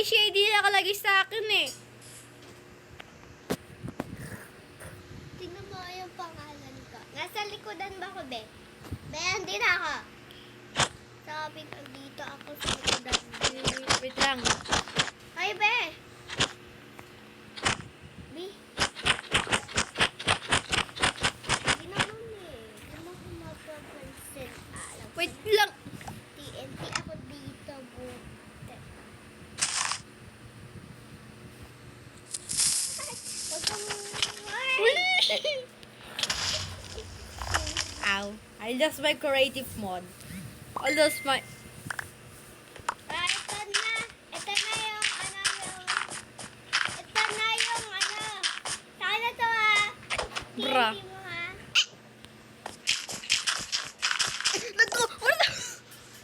May shady nakalagay sa akin eh. Tingnan mo yung pangalan ko. Nasa likodan ba ko, be? Be, hindi na ako. Sabi ko, dito ako sa likodan. Wait lang. Ay, be! Be? Hindi naman eh. Hindi mo ko mapapansin. Alam ko. Wait lang. TNT ako dito, buti. Huwag kang... Ow. I lost my creative mode. I lost my... Ah, ito na. Ito na yung ano yung... Ito na yung ano. Sana to ha. Bra. TNT mo ha.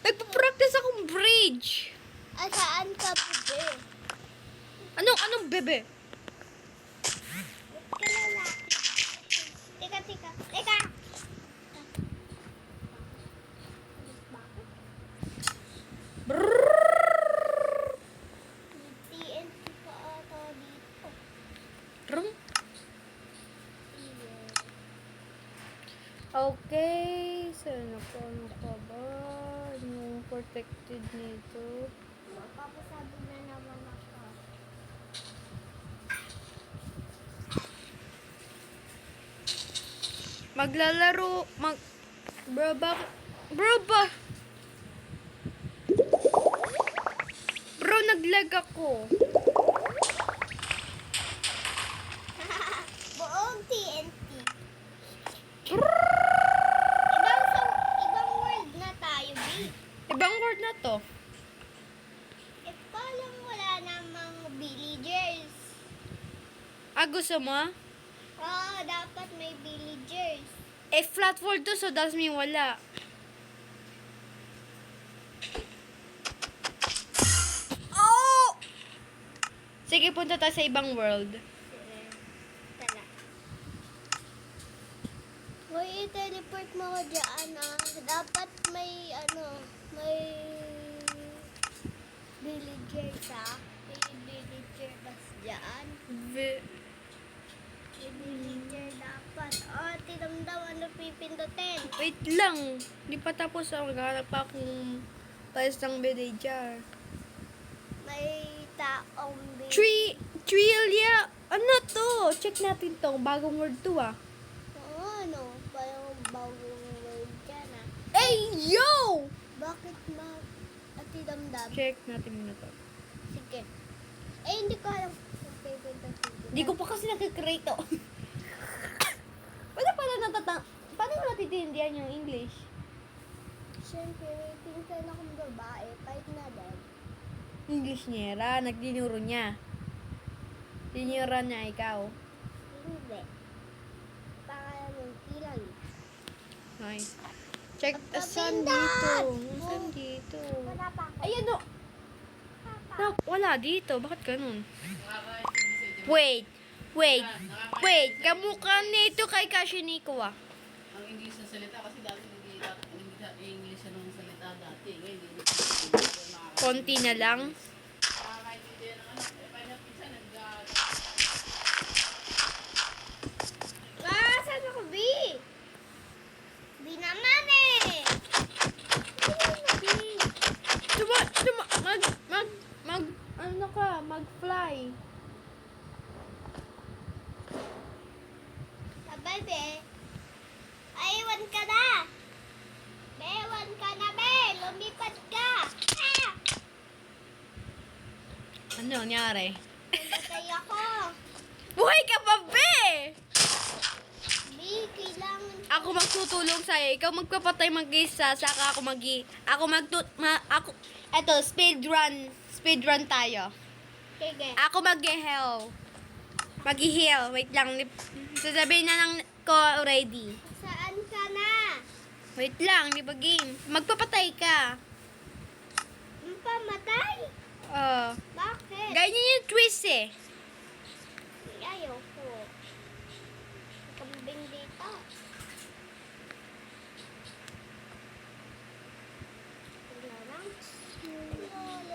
Nagpa-practice akong bridge. Ah, saan ka bebe? Anong bebe? Ba't ka lalaki? Tika. Tika! Brrrr. TNT ka ata dito. Rum. Iya. Okay. Sana po ano ka ba? Yung protected nito. Mapapasabi na naman ako. Maglalaro. Bro ba? Bro, naglag ako. Buong TNT. Brrrr. Ibang world na tayo, B. Ibang word na to. Eh, palang wala namang villagers. Gusto mo? Oo, dapat may villagers. Flat world to, so that's mean wala. Oh! Sige, punta tayo sa ibang world. Sige. Tala. Hoy, i-teleport mo ko dyan ah. Dapat may may villagers ah. May villagers dyan. May villager dapat. Oh, tinamdam ano pipindutin. Wait lang. Hindi pa tapos. Maghanap pa akong tayo ng villager. May taong villager. Trillia. Ano to? Check natin to. Bagong word to ah. Oo, ano? Parang bagong word dyan ah. Hey, yo! Bakit ati damdam? Check natin muna to. Sige. Eh, hindi ko alam kung pipindutin. Hindi ko pa kasi nag-create to. Paano mo natitindihan yung English? Siyempre, pinsan akong babae. Kahit na din. English niya, nagdinuro niya. Dinura niya ikaw. Hindi. Pangalan ng kilay. Nice. Check, Pagpapindot! saan dito? Saan dito? Wala pa ako. Ayan o. Wala dito. Bakit ganun? Wait. Kamukha nito kay Kashiniko ah. Ang English na salita kasi dati English ng salita dati. Ngayon, hindi Konti na lang. nakakaintindihan ng ano. Kaya pinsan Saan ako, B? B naman eh. Mag-fly. Sabay, be. Iwan ka na. Iwan ka na, be. Lumipad ka. Ah! Ano nangyari? Patay ako. Buhay ka pa, be! B, kailangan. Ako magtutulong sa'yo. Ikaw magpapatay mag-isa. Saka ako eto, speedrun. Speedrun tayo. Sige. Ako mag-heal. Mag-heal. Wait lang. Sasabihin na lang ko already. Saan ka na? Wait lang. Di ba game? Magpapatay ka. Pamatay? Bakit? Ganyan yung twist eh. Ayoko. Kambing dito. La la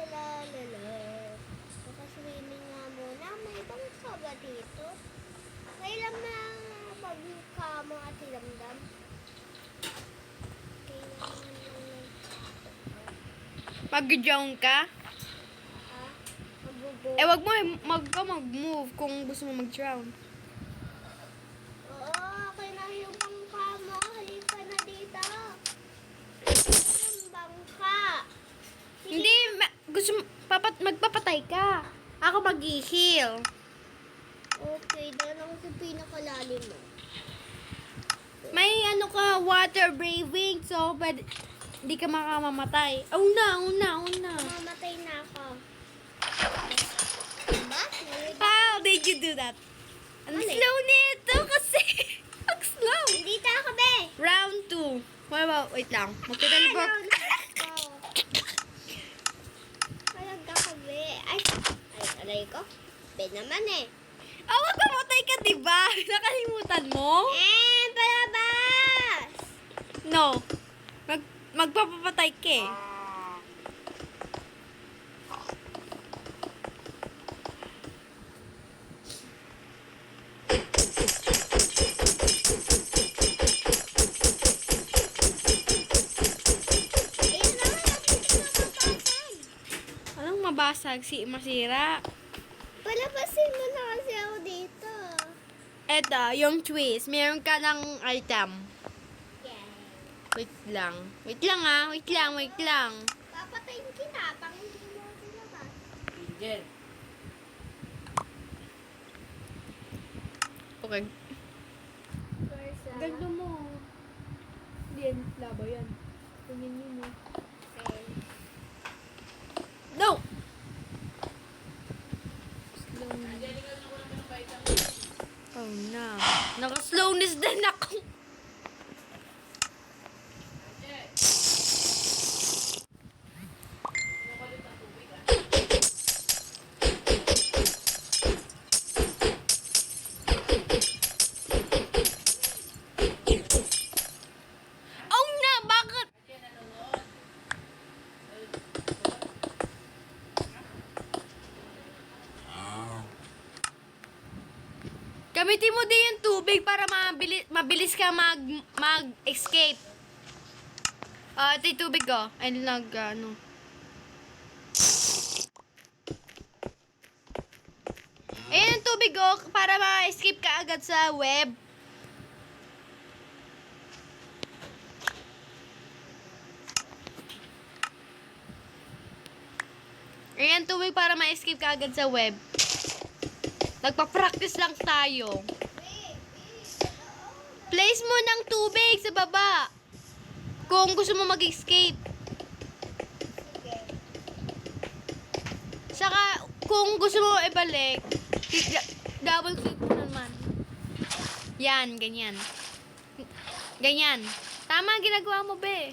la la la. Kailan na magmukha mo at ilamdam? Kailangan lang Mag-drown ka? ha? Mabubo. Eh, wag mo mag-move kung gusto mo mag-drown. Oo, okay na yung bangka mo. Halika na dito. Yung bangka. Hindi, magpapatay ka. Ako mag-heal. Okay, dahil ako sa pinakalalim mo. May ano ka, water breathing, so hindi ka makamamatay. Oh no. Mamatay na ako. Diba? How did you do that? Ang Mali. slow nito kasi. Ang slow. Dito ako, be. Round 2. Wait lang. Magte-teleport. Talaga ka, be. Ay, aray ko. Be naman eh. Oh, magpamatay ka, diba? Nakalimutan mo? Palabas! No. Magpapapatay ka eh. Ayun naman ang pinapapasag. Anong mabasag? Masira? Palabasin mo na kasi ako dito. Eto, yung twist. Meron ka ng item. Yeah. Wait lang. Wait lang. Papatayin kita pang hindi mo sinabas. Angel. Okay. First, Ganda mo. Hindi yan, labo yan. Tingin niyo mo. No! Slow. Galingan ako ng vitamin. Oh no. Naka-slowness din ako. Angel. Makulit ang tubig ah. Oh no! Bakit? Angel, nanonood. Gamitin mo din yung tubig para mabilis ka mag-escape. Ito yung tubig ko. Ay, ano. Ayan yung tubig ko para ma-escape ka agad sa web. Ayan tubig para ma-escape ka agad sa web. Nagpa-practice lang tayo. Place mo ng tubig sa baba. Kung gusto mo mag-escape. Saka, kung gusto mo ibalik, double click mo naman. Yan, ganyan. Ganyan. Tama ang ginagawa mo, be.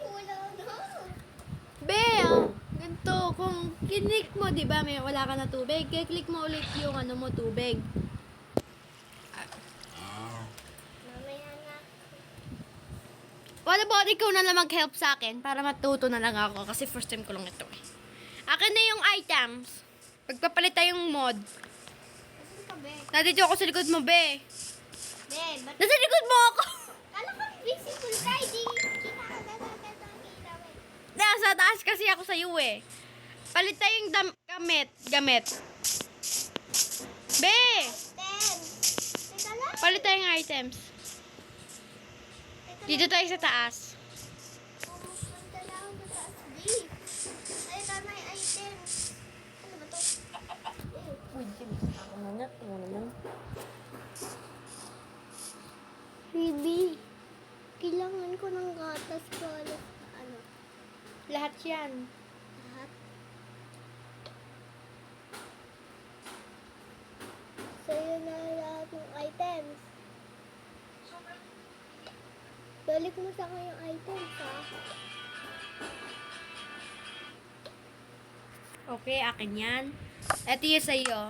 wala na. Be, ganito. Kung kinik mo, di ba, wala ka na tubig. Kaya click mo ulit yung ano mo, tubig. Mamaya na. What about ikaw na lang mag-help sa akin para matuto na lang ako kasi first time ko lang ito eh. Akin na yung items. Pagpapalit tayong mod. Saan ka, be? Nandito ako sa likod mo, be. Be, ba't Nasa likod mo ako! kala ko visible ka? Hindi kita ka ganda-ganda ang ilaw eh. Nasa taas kasi ako sa iyo eh. Palit tayong gamit. Be! Ten. Teka lang. Palit tayong items. Teka Dito lang. tayo sa taas. Pumunta na ako sa taas, B. Ay, tama yung items. Ano ba to? Baby, kailangan ko ng gatas para ano, Lahat yan. lahat. Sa'yo na lahat ng items. Balik mo sa akin yung items, ha? Okay, akin yan. Ito yung sa'yo.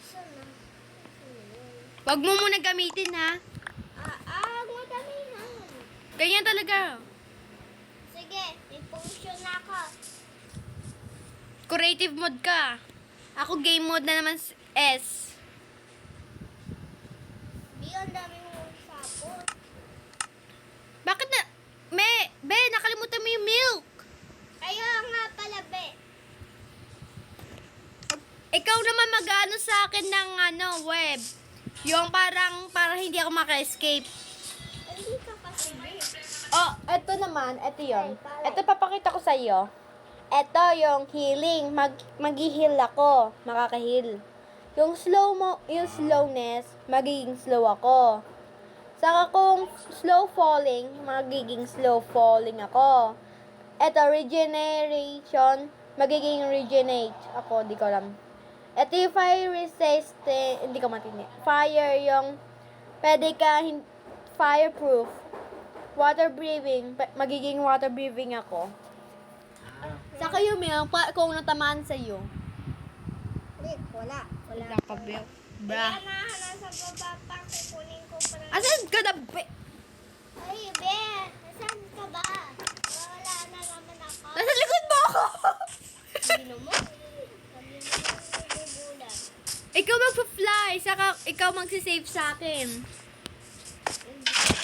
Saan na? Wag mo muna gamitin ha. Madamihan. Ganyan talaga. Sige, may potion na ako. Creative mode ka. Ako game mode na naman S. nag-ano sa akin ng web. Yung parang hindi ako maka-escape. Hindi ka kasi, be. Oh, eto naman, eto yon. Eto papakita ko sa iyo. Eto yung healing. Mag-heal ako, makaka-heal. Yung yung slowness, magiging slow ako. Saka kung slow falling, magiging slow falling ako. Eto regeneration, magiging regenerate ako, di ko alam. Eto yung fire resistant, hindi ko matindi. Fire yung pwede ka fireproof. Water breathing, magiging water breathing ako. Saka yung kung natamaan sa iyo. Wait, wala. Wala. ka, Bel. Kaya na, nasa baba pa. Kukunin ko pa lang. Asan ka na, be? Ay, be. Nasaan ka ba? Wala na naman ako. Nasa likod mo ako! Sino mo? Kami mo nagugulat. Ikaw magpa-fly, saka ikaw magsisave sa akin.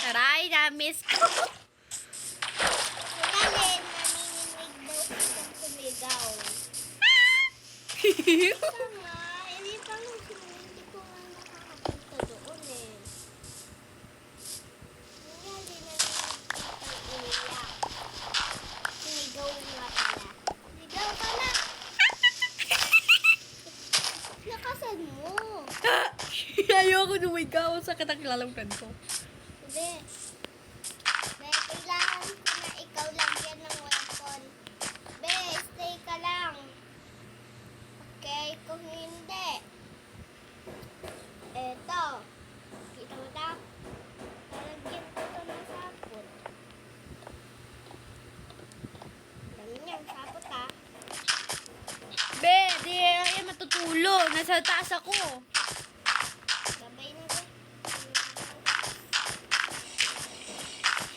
Taray, na-miss ko. Kumalin, nanginginig daw kitang sumigaw. Tama, hindi pa nung hindi ko nga nakakapunta doon eh. Kumalin, nanginginig kitang umiyak. Sumigaw nga pala. Sumigaw ka na! Lakasan mo! Ayoko numigaw sa katakilalamkan ko. Be, kailangan ko na ikaw lagyan ng weapon. Be, stay ka lang. Okay, kung hindi. Eto. Kita mo ta? Lalagyan ko ito ng sapot. Dami niyang sapot ha. Be, di ay matutulog. Nasa taas ako. Sabay na be.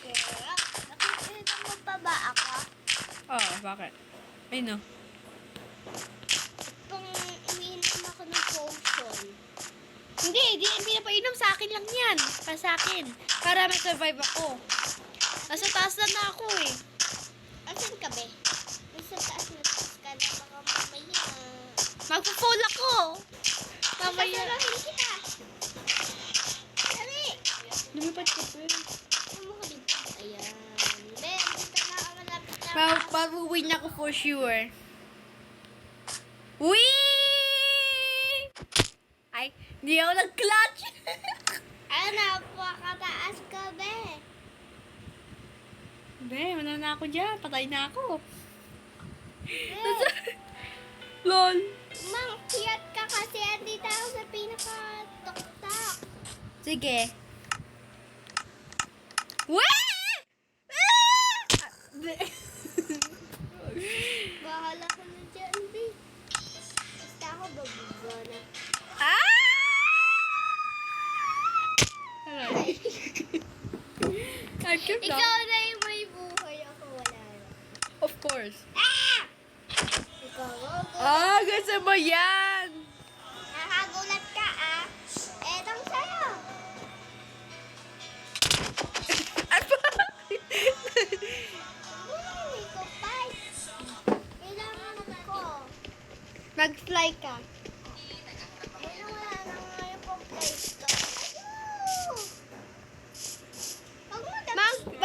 Kaya, nakikita mo pa ba ako? Oh, bakit? Ay no. Kung umiinom ako ng potion. Hindi, di pinapainom sa akin lang yan. Para sa akin. Para ma-survive ako. Nasa taas na ako eh. Asan ka be? Nasa taas na ka na baka mamaya. Magpo-fall ako. Mamaya. Sasarahin kita. Dali! Lumipad ko pa. Ano mo ka dito? Ayan. Be, dito na ako malapit na. Mag-win ako for sure. Wee! Ay, hindi ako nag-clutch. Ay, napakataas ka be. Be, wala na ako dyan. Patay na ako. Be, Lol. mangkiyat ka kasi andito ako sa pinaka-tok-tok. Sige. Wee! Ah! Be. Bahala ka na dyan, be. Basta ako babuga na. Ah! Aray. I kept Ikaw down. na yung may buhay. Ako wala na. Of course. Ah! Ikaw, go. Ah, gusto mo yan. Nakagulat ka, ah. Etong sa'yo. Ano? Hindi ko pa. Kailangan ko. Mag-fly ka. Ayun, wala na nga yung pag-place ko. Ayun. Pag mo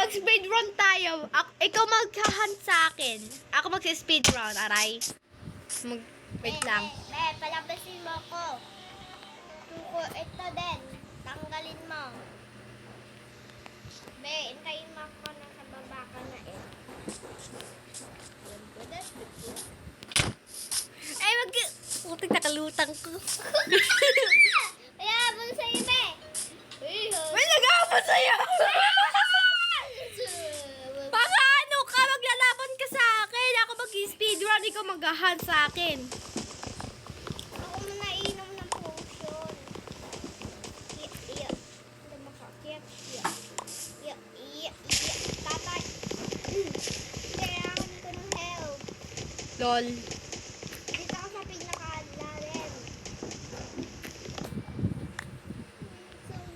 Mag-speed run tayo. Ikaw mag-hunt sa akin. Ako mag-speed run, aray. Wait lang. Palabasin mo ko. Tuko, ito din. Tanggalin mo. Be, intayin mo ako nasa baba ka na eh. Yan po, that's it. Ay, Putik, nakalutang ko. Kaya, habang sa'yo, be. May nag-aabot sa'yo. Paano ka? Maglalaban ka sa akin. Ako mag-speedrun. Ikaw mag-hunt sa akin. Ako muna inom ng potion. Iya. Lumakakyak. Iya. Tatay. Kailangan ko ng help. Lol. Dito ako sa pinakalalim.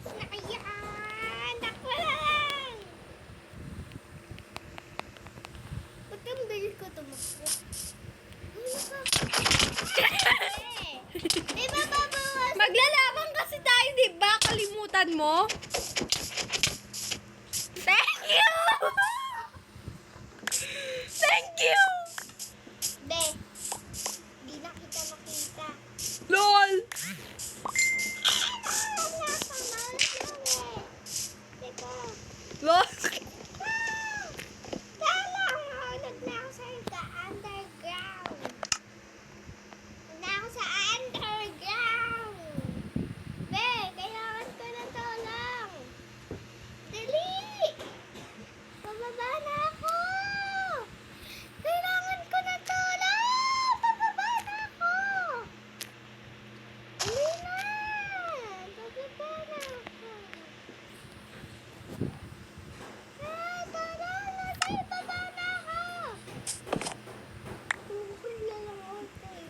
So, nakayan! Takbo lang! Ba't ang bilis ko tumakbo? Ano ka? Di ba mo? Thank you! Thank you! Be, di na kita makita. LOL! LOL!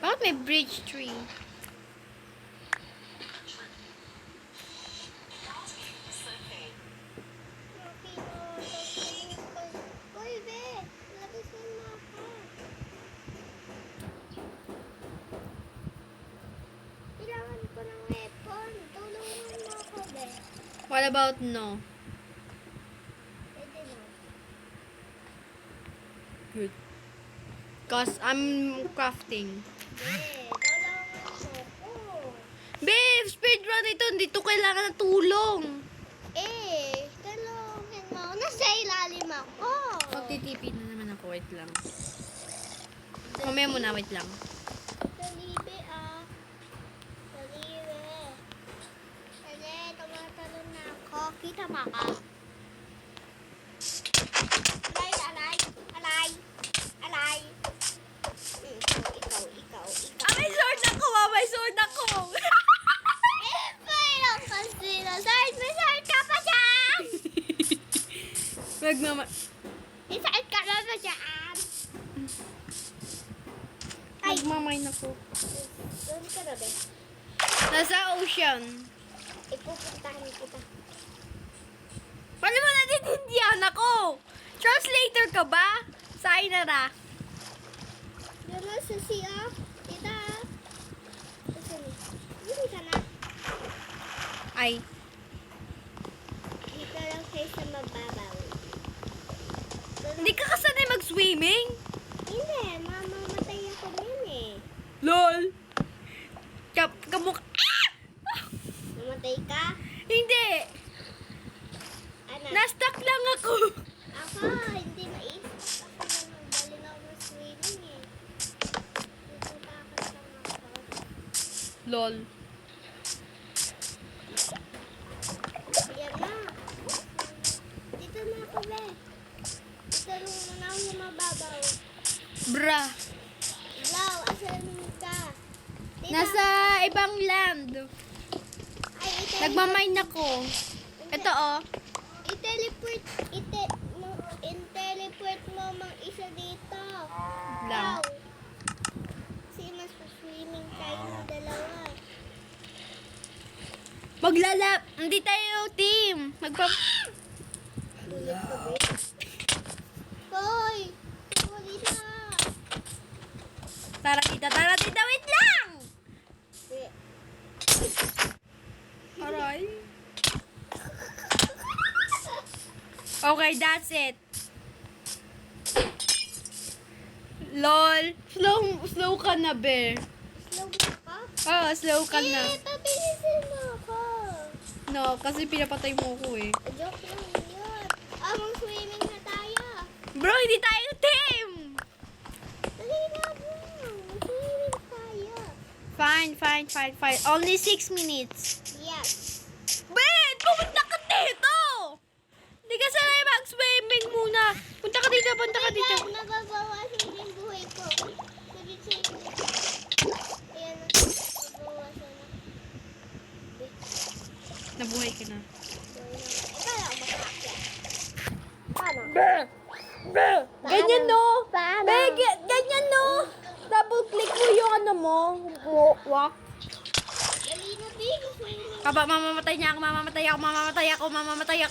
Bakit may bridge tree? Uy, be! Labisin mo ako. Kailangan ko ng weapon. Tulungan mo ako, be. What about no? Pwede na. Good. Cause I'm crafting. Be, tulungan mo ako. Babe, speedrun ito. Hindi to kailangan ng tulong. Tulungan mo. Nasa ilalim ako. Magtitipi na naman ako. Wait lang. Mamaya muna, wait lang. Dalibe, Dalibe. Dali, tumatalon na ako. Kita mo ka. Alay. Alay. Ikaw. May sword ako! May sword ako! Mayroon kasi na sword. May sword ka pa dyan! Magmama... May sword ka pa dyan! Ay. Magmamine ako. Doon ka na, be. Nasa ocean. Ipupuntahan kita. Paano mo natitindihan ako? Translator ka ba? Sayonara. Doon na sa siya. Tita. Hindi ka na. Ay. Dito lang kayo sa mababaw. Hindi ka kasanay mag-swimming? Hindi, mamamatay ako din eh. LOL. Kamuk... Ah! Namatay ka? Hindi. Ano? Na-stuck lang ako. Ako, hindi maisip ako na magaling ako ng swimming eh. Natatakot lang ako. LOL. Yan na. Dito na ako, be. Dito na ako sa mababaw. Bra. Wow, asan ka? Tita, Nasa ibang land. ay, Nagmamine ako. Ito oh. I-teleport mo mang isa dito. Lang. Wow. Kasi mas swimming tayo ng dalawa. Maglalap. Hindi tayo team. Ulit ka, be. Hoy! Huli na! Tara tita. Wait lang. Be. Aray. Okay, that's it. LOL. Slow ka na, be. Slow na ka? Slow ka na. Pabilisin mo ako. No, kasi pinapatay mo ko eh. Joke lang yun. Mag-swimming na tayo. Bro, hindi tayo team! Dali na mo. Mag-swimming tayo. Fine. Only 6 minutes. Yes. Ben, pumunta ka dito! Hindi ka sanay mag-swimming muna. Punta ka dito. Nababawasan din buhay ko. Sige. Ayan na. Nababawasan na. Nabuhay ka na. Paano ako makakakya? Paano? Ganyan no? Paano? Ganyan no? Double click mo yung ano mo. Walk. Dali na, big. Swimming. Kaba, mamamatay ako. Mamatay ako. Mamamatay ako! Mamatay ako.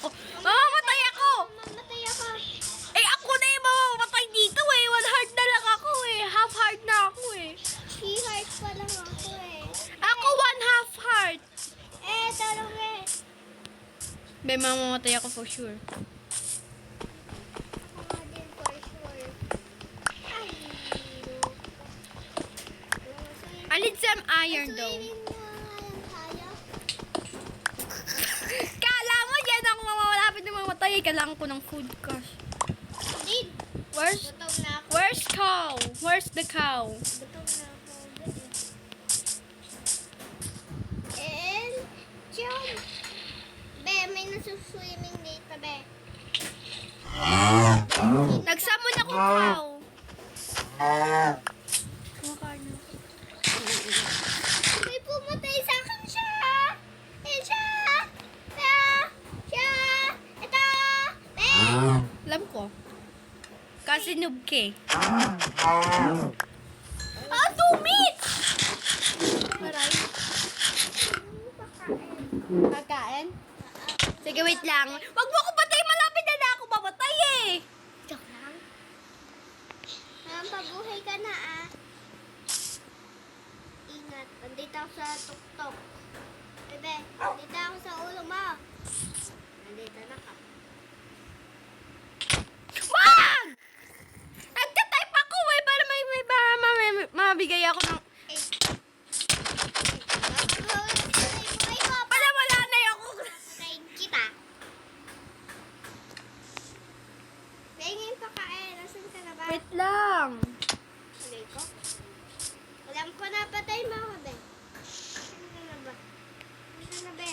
Eh, ako na yung mamamatay dito eh. 1 heart na lang ako eh. Half heart na ako eh. 3 hearts pa lang ako eh. Ako 1 half heart. Talong eh. Be, mamamatay ako for sure. Ako nga din for sure. Ay, no. I need some iron though. Swimming na lang tayo. Kala mo yan ako mamamalapit na mamatay. Kailangan ko ng food cash. Din. Where's Gutom na ako. Where's cow? Where's the cow? Gutom na ako. And, John. Be, may nasuswimming dito, be. Nagsamon ako cow. Kumakain na. May pumatay sa akin siya. Ayan siya. Siya. Ito. Be. Alam ko. Kasi noob ka eh. Tumit! Maray. Kakain? Sige, wait lang. Wag mo ako patay. Malapit na ako mamatay eh. Joke lang. Pabuhay ka na ah. Ingat. Nandito ako sa tuktok. Bebe, nandito ako sa ulo mo. Nandito na ka. Wag! Nagka-type ako eh. Para may mabigay ako ng... Para wala na ako. Patayin kita. Pahingin pa kain. Nasaan ka na ba? Wait lang. Sabi ko. Alam ko na patay mo ako, be. Saan ka na ba? Saan na, be?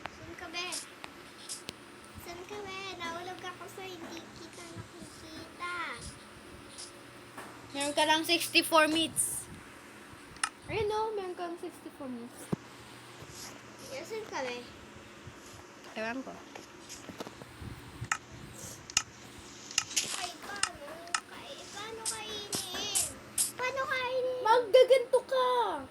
Saan ka, be? Saan ka, be? Naulog ako sa hindi kita nakikita. Meron ka lang 64 minutes. Ayun no, meron ka lang 64 minutes. Saan ka, be? Ewan ko. Ay, paano? Paano kainin? Paano kainin? Maggaganto ka!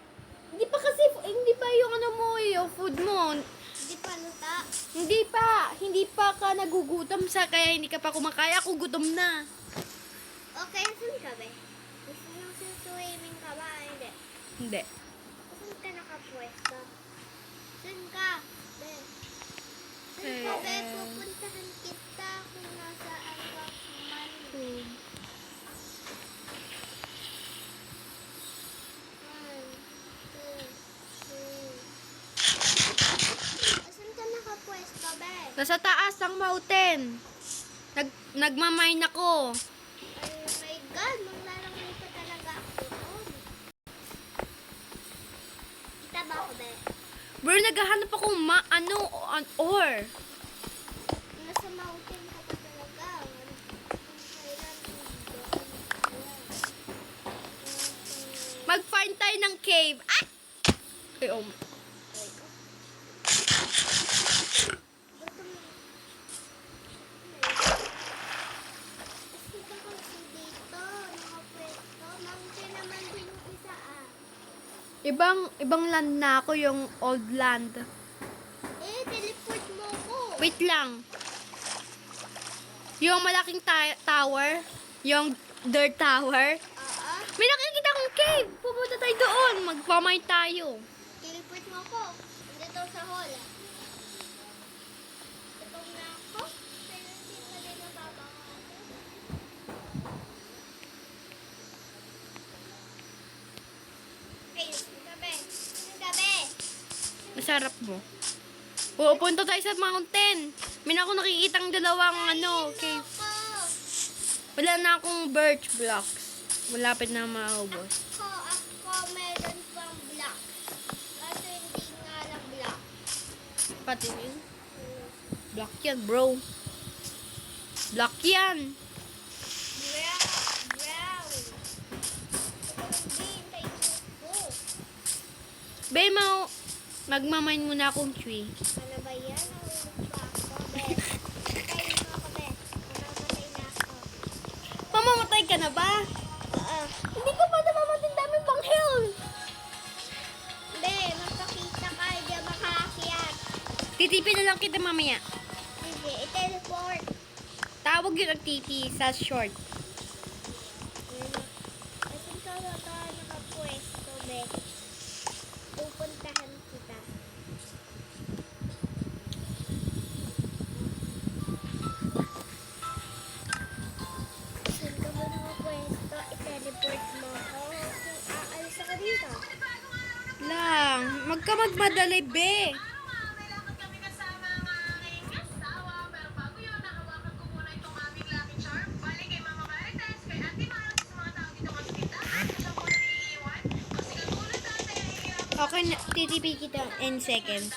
Hindi pa yung ano mo yung food mo. Hindi pa luta. Hindi pa ka nagugutom sa kaya hindi ka pa kumakaya. Ako gutom na. Okay, saan ka, be? Gusto mo swimming ka ba? Hindi. Hindi. Saan ka nakapwesto? Saan ka, be? Saan ka, be? Pupuntahan kita kung nasaan ka man. One, two, three. Saan ka nakapwesto, be? Nasa taas ng mountain. Nagmamine ako. Ay, my God, maglalangoy pa talaga ako doon. Kita ba ako, be? Bro, naghahanap ako an ore. Nasa mountain ka pa talaga. Kailan Mag-find tayo ng cave. Ah! Ay, oh. Kasi ka kasi dito, nakapwesto. Mountain naman din yung isa ah. Ibang land na ako, yung old land. Teleport mo ko. Wait lang. Yung malaking tower, yung dirt tower. May nakikita kong cave. Pupunta tayo doon. Magpamine tayo. Teleport mo ko. Nandito sa hall. Gutom na ako. Pero hindi pa din nababangasan. Ay, gabi. Gabi. Masarap mo. Pupunta tayo sa mountain. May ako nakikitang dalawang cave. Ako. Wala na akong birch blocks. Malapit na maubos. Ako, meron pang block. Kaso hindi nga lang block. Pati yun. Block yan, bro. Block yan. Brown. Hindi, tayo ko. Be, magmamine muna akong tree. Ano ba yan? Nahulog pa ako, be. Patayin mo ako, be. Mamamatay na ako. Mamamatay ka na ba? Hindi ka pa namamatay. Dami pang hill. Be, magpakita ka. Hindi ako makaakyat. Titipin na lang kita mamaya. Sige, i-teleport. Tawag yun ang titi sa short. Kasi ka na ba nakapwesto, be? Pupuntahan kita. Huwag ka magmadali, be. May lakad kami kasama ang aking asawa. Pero bago yun, nahawakan ko muna itong aming lucky charm. Balik kay Mama Marites, kay Ate Mara, sa mga tao dito kasi tindahan. Siya po na iiwan. Kasi katulad tatay ay hirap Okay, titipi kita in seconds.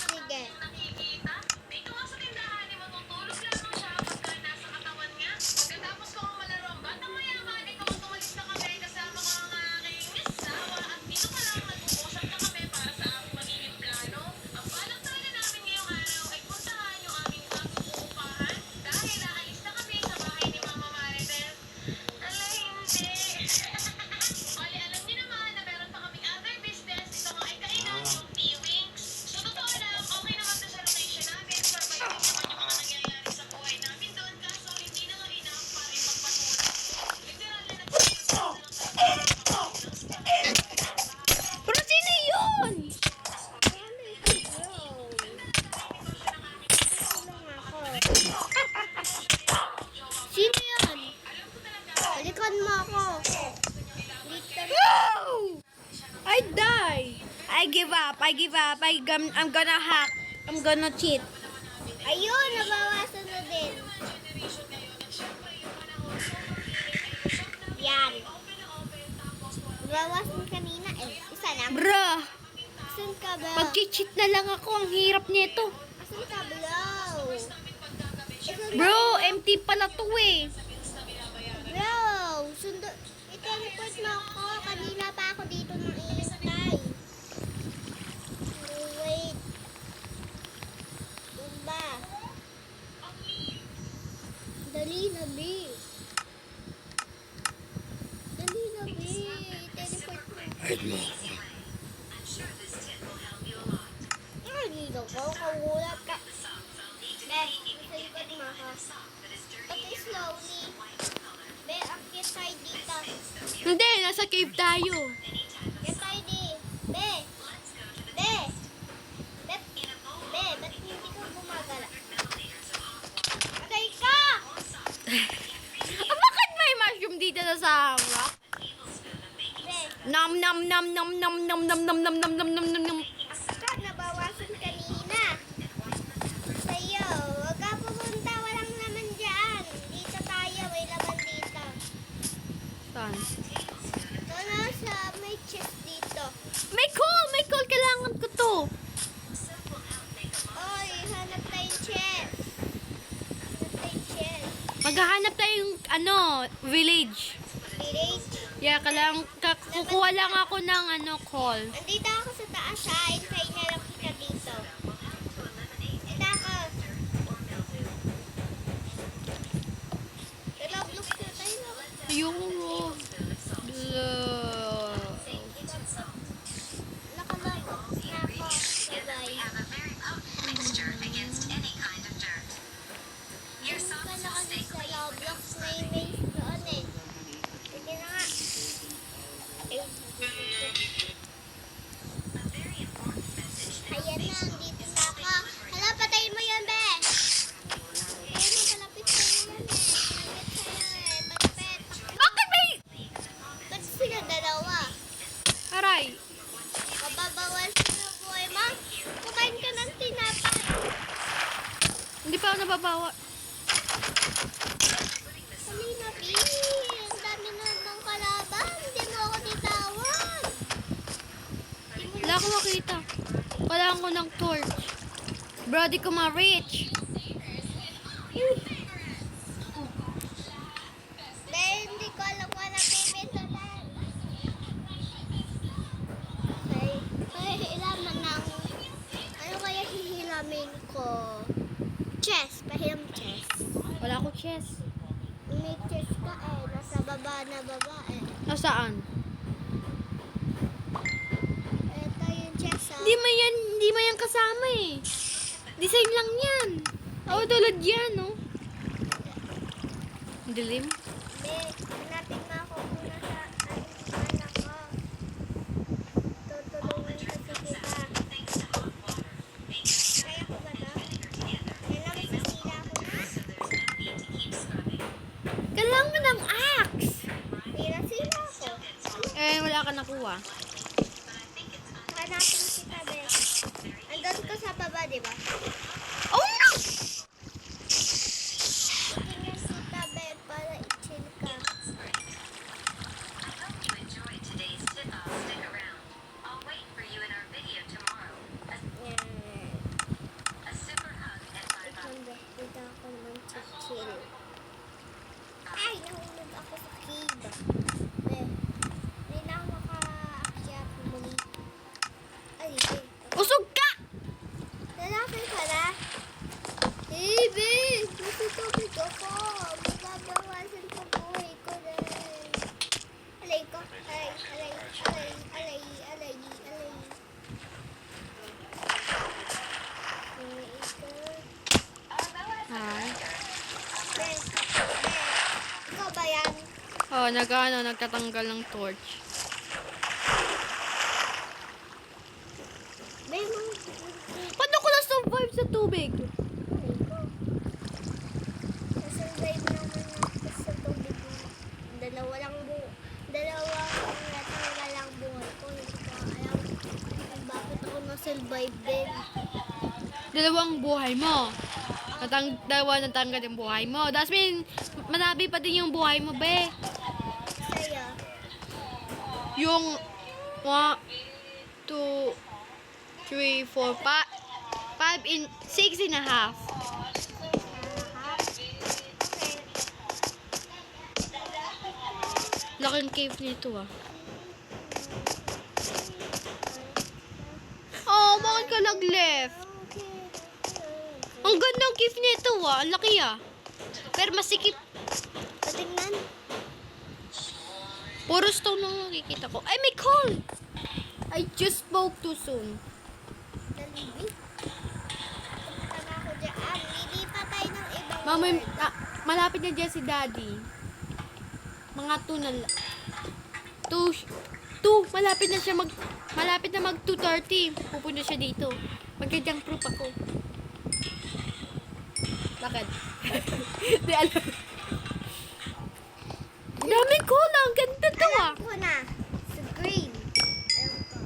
Sige. nakikita. Dito nga sa tindahan, matutulog lamang siya pagka nasa katawan niya. Pagkatapos ko ang malaro ang batang mayaman, ikaw tumalis na kami kasama ko ang aking asawa. At dito pa lang nag-uusap na kami para sa aming magiging plano. Ang balak talaga namin ngayong araw ay puntahan yung aming bagong uupahan dahil aalis na kami sa bahay ni Mama Maribel. Alay, hindi. Bali, alam niyo naman na meron pa kaming other business. Ito nga ay kainan yung P-Wings. So, totoo lang, okay naman to sa location namin. Surviving naman yung mga nangyayari sa buhay namin doon. Kaso, hindi na nga enough para ipagpatuloy. Literal na nag-iisip na lang Pero sino yun? Sino yun? Balikan mo ako. Literal. No! I die. I give up. I'm gonna hack. I'm gonna cheat. Ayun, nabawasan na din. Yan. Nabawasan kanina eh. Isa lang. Bro, Asan ka ba? mag-cheat na lang ako. Ang hirap nito. Asan ka, Blow? Bro, empty pala to eh. Blow, i-teleport mo ako. Kanina pa ako dito nang iintay. Wait. Doon ba? Dali na, B. Dali na, B. Teleport mo. Ay, dito ko. Kagulat ka. Be, sa likod mo ha. Pati slowly. Be, akit tayo dito. Hindi, nasa cave tayo. Akit tayo di. Be. Be. Be. Be, ba't hindi ka gumagala? Patay ka! Ah, bakit may mushroom dito sa rock? Be, Nom nom nom nom nom nom nom nom nom nom nom nom nom nom. ka nabawasan kanina. Sa'yo, wag ka pumunta. Walang laman dyan. Dito tayo. May laman dito. Saan? Ito na sa may chest dito. May call, kailangan ko to. Oy, hanap tayong chest. Hanap tayong chest. Maghahanap tayong village. Village. Yeah, kukuha lang ako ng call. Nandito ako sa taas ha. Hintayin na lang kita dito. Dito ako. Roblox na tayo. Ayoko. Nakalabot na ako. Bye-bye. Hindi ka na kasi sa Roblox na yung maze doon eh. Sige na nga. Ayan na, dito na ako. Hala, patayin mo yan, be! Ayan na, palapit sa'yo yan eh. Palapit sa'yo eh. Palapit. Bakit may... Ba't sila dalawa? Aray. Mababawal sa buhay mo? Kumain ka ng tinapay. Hindi pa ako nababawa. Halina, B. Ang dami na ng kalaban. Hindi mo ako titawan. Wala akong makita. Kailangan ko ng torch. Bro, di ko ma-reach. Dahil hindi ko alam kung anong pipintutan. Ay, hilaman ng... Ano kaya hihilamin ko? Chest. Pahiram chest. Wala akong chest. May chest ka eh. Nasa baba na baba eh. Nasaan? Ito yung chest ah. Hindi mo yan kasama eh. Design lang yan. Oo, tulad yan, no? Dilim. Hindi, hanapin mo ako muna sa anak ko. Tutulungan kasi kita. Kaya ko ba to? Kailangan sisila ko na. Kailangan ng axe. Sila-sila ako. Eh, wala ka nakuha. Hanapin baba, di ba? Oh no! Tingnan kita, be, para i-chill ka. I hope you enjoyed today's tip-off. Stick around. I'll wait for you in our video tomorrow. Yan. A super hug and bye-bye. Ikaw, be, dito ako naman chill. Ay, nahulog ako sa cave. Be, hindi na ako makaakyat muli. Ay, be. Usog ka! Lalaki ka na? Hey, be! Matutubig ako. Mababawasan pa buhay ko na. Alay ko. Alay, alay, alay, alay, alay, alay. Hi. Be, be. Ikaw ba yan? Oh, nagtatanggal ng torch. Be, mga... Paano ko na-survive sa tubig? Alay ko. Nasurvive naman ako sa tubig mo. Dalawang natanggal ang buhay ko. Hindi ko alam kung bakit ako na-survive din. Dalawang buhay mo. Dalawa natanggal yung buhay mo. That's mean, manabi pa din yung buhay mo, be. Sa'yo. Yung 1, 2, 3, 4, 5 in 6 and a half. Laking cave nito ah. Oh, bakit ka nag-left? Ang gandang cave nito ah. Ang laki ah. Pero masikip. Patingnan. Puro stone ang nakikita ko. Ay, may call! I just spoke too soon. Dalibi. Punta na ako dyan. Lilipat tayo ng ibang Mama, world. malapit na dyan si Daddy. Mga 2 na lang. 2. Malapit na mag 2:30. Pupunta siya dito. Magja-junk proof ako. Bakit? Di alam. Daming cola. Ang ganda to ah. Alam ko na. Sa green. Alam ko.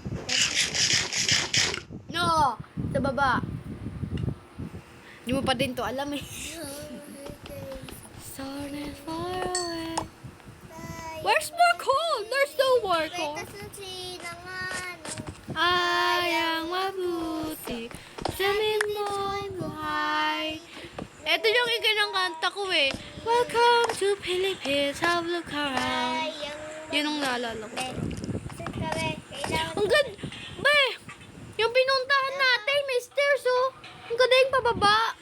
No! Sa baba. Hindi mo pa din to alam eh. Starting far away. Where's more coal? There's no more coal. Wait, kasi sinangan. Ayang mabuti sa mo'y buhay. Ito yung ikinang kanta ko eh. Welcome to Philippines, have a look around. Yun ang naalala ko. Saan ka, be? Kailangan. Ang ganda. Be, yung pinuntahan natin, may stairs oh. Ang ganda yung pababa.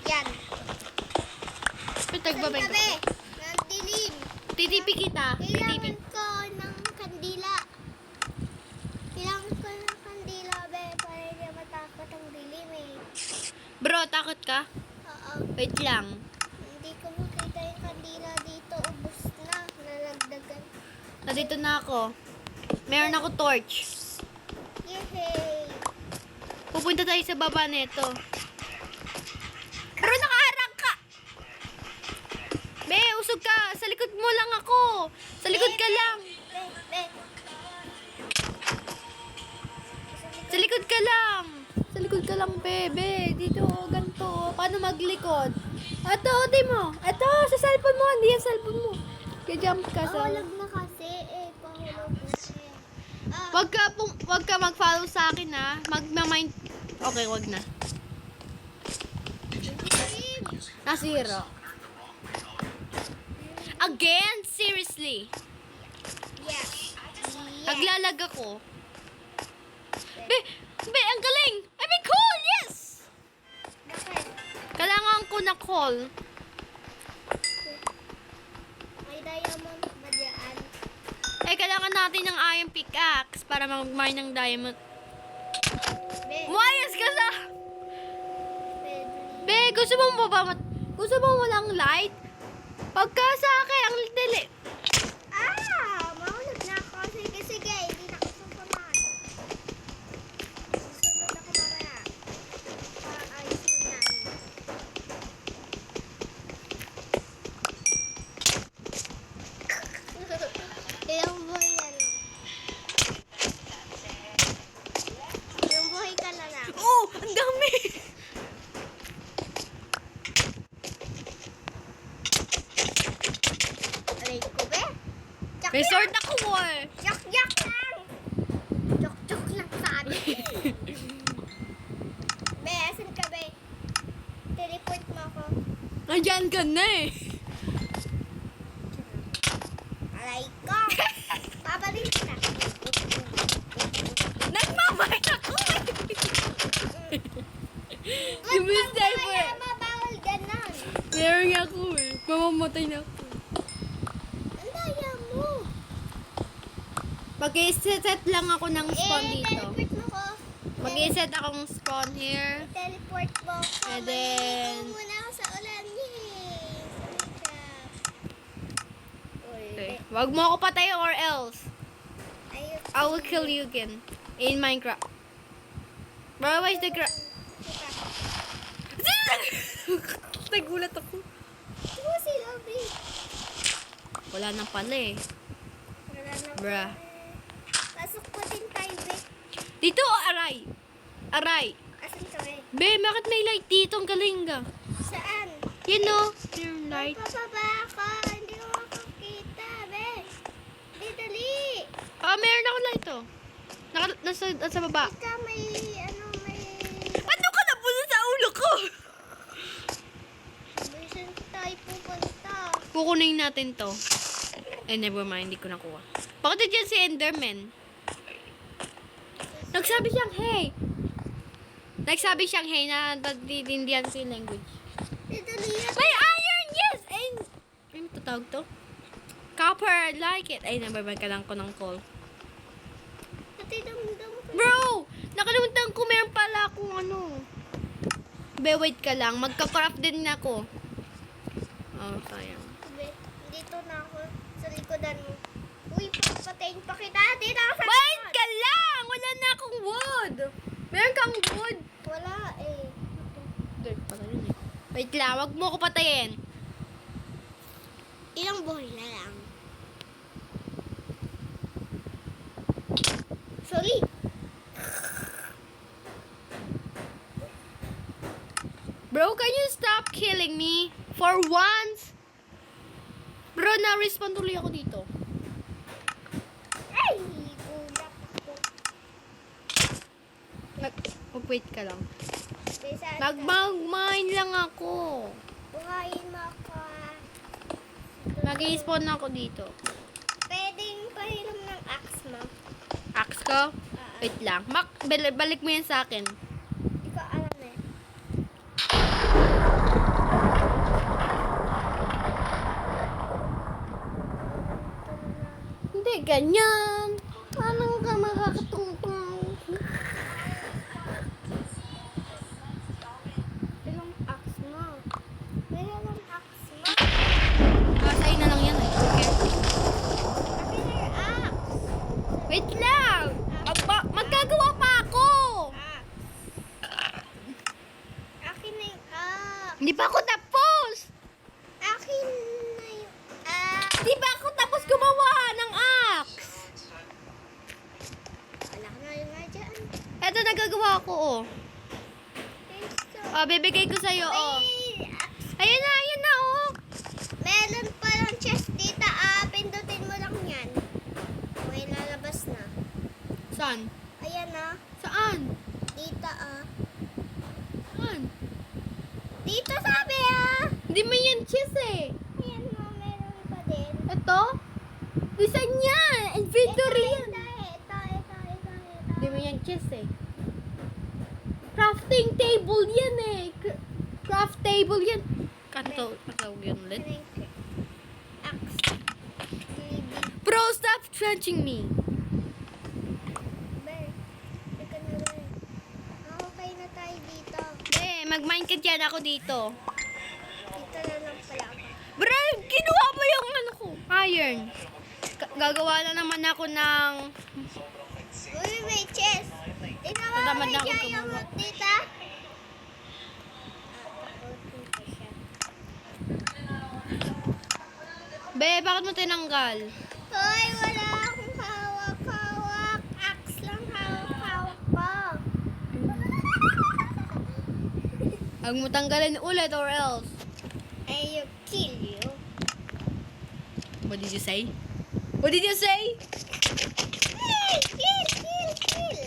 Yan. May Saan tagbabay ka, ko. be? Nandilim. Titipi kita. Titipi. Kailangan ko ng kandila. Kailangan ko ng kandila, be, para hindi matakot ang dilim eh. Bro, takot ka? Oo. Wait lang. Hindi ko makita yung kandila dito. Ubus na. Nalagdagan. Nandito na ako. Meron ako torch. Yehey! Pupunta tayo sa baba nito. Pero nakaharang ka! Be, usog ka! Sa likod mo lang ako! Sa likod ka lang! Be, be. Sa likod ka lang! Sa likod ka lang, bebe. Dito, ganito. Paano maglikod? Ito, di mo. Ito, sa cellphone mo. Hindi yung cellphone mo. Kaya-jump ka sa... Pahulog na kasi eh. Pahulog na siya. Wag ka mag-follow sa akin, ha? Mag-mind... Okay, wag na. Nasira. Again? Seriously? Yes. Naglalag ako. Be, ang galing! I mean, cool! Yes! Bakit? Kailangan ko na call. May diamond ba dyan? Eh, kailangan natin ng iron pickaxe para mag-mine ng diamond. Be, Umayos ka sa... pwede. Be, gusto mo walang light? Pagka sa akin, ang dili. Mahulog na ako. Sige, sige. Hindi na ako susunod. Susunod ako mamaya. Para ayos mo yan. Ilang boy yan? May sword ako eh. Yak lang! Joke lang sabi. Be, asan ka, be? Teleport mo ako. Nandyan ka na eh. Aray ko! Babalik na. Nagmamahal ako eh. Yung mistake mo eh. Kaya mabawal ganon. Meron nga ako eh. Mamamatay na ako. Ang daya mo. Mag-i-set lang ako ng spawn dito. Teleport mo ko. Mag-i-set akong spawn here. Teleport mo ko. And then... Maliligo muna ako sa ulan. Yay! Sumikat. Uy, Okay. Wag mo ako patayin or else. ayos. I will kill you again. In Minecraft. Bro, where's the gra... Nagulat ako. Ito si Lobby. Wala na pala eh. Wala na Bruh. Pasok po din tayo, be. Dito o aray? Aray. Asan ka, be? Be, bakit may light dito? Ang galing ka. Saan? Yun o. Yung light. Papaba ako. Hindi ko makakita, be. Di, dali. Ah, meron ako light o. Nasa baba. Ika may, may... Ano ka napunta sa ulo ko? Saan tayo pupunta? Kukunin natin to. Eh, never mind. Hindi ko nakuha. Bakit dyan si Enderman? Nagsabi siyang hey. Nagsabi siyang hey na nagtitindihan si language. Di, dali yan. May iron! Yes! Ay, ano tatawag to? Copper, I like it. Ay, nababay ka lang ko ng call. Pati damdam ko. Bro! Nakalimutan ko meron pala akong ano. Be, wait ka lang. Magka-craft din ako. Oh, sayang. Be, dito na ako. Sa likodan mo. Uy, papatayin pa kita. Dito ako sa Wait likod. ka lang! Wala na akong wood. Meron kang wood. Wala eh. Dirt pala yun eh. Wait lang, wag mo ko patayin. Ilang buhay na lang. Sorry. Bro, can you stop killing me? For once? Bro, na-respawn tuloy ako dito. Ay, ulap ako. Wait ka lang. Be, saan ka? Nag-mine lang ako. Buhayin mo ako ah. Mag-i-spawn ako dito. Pwedeng pahiram ng axe mo. Axe ko? Wait lang. Balik mo yan sa akin. Hindi ko alam eh. Hindi, ganyan. Paano ka makakatungtong? Ilang axe mo? Ilang axe mo? Sa'yo na lang yan eh. Okay. Akin na yung axe. Wait lang! Magkagawa pa ako! Akin na yung axe. Hindi pa ako tapos! Akin na yung axe. Hindi pa ako tapos gumawa ng axe! Wala ka na yung nga dyan. Eto, nagagawa ko oh. Oh, bibigay ko sa'yo oh. May axe. Ayan na oh. Meron palang chest dito ah. Pindutin mo lang yan. May lalabas na. Saan? Ayan ah. Saan? Dito ah. Saan? Dito sabi ah. Hindi mo yan cheese eh. Ayan mo, meron pa din. Ito? Design yan! Inventory yan! Ito. Hindi mo yan cheese eh. Crafting table yan eh. Craft table yan. Katawag yan ulit. Axe. Bro, stop trenching me. Be, teka na rin. Okay na tayo dito. Mag-mine ka dyan ako dito. Dito na lang pala ako. Bro, kinuha mo yung ano ko. Iron. Gagawa na naman ako ng... Uy, may chest. Tingnan mo, Natamad may na ako giant gumawa. dito. Be, bakit mo tinanggal? Hoy, wala akong hawak-hawak. Axe lang hawak-hawak ko. Huwag mo tanggalin ulit or else. I will kill you. What did you say? What did you say? Kill.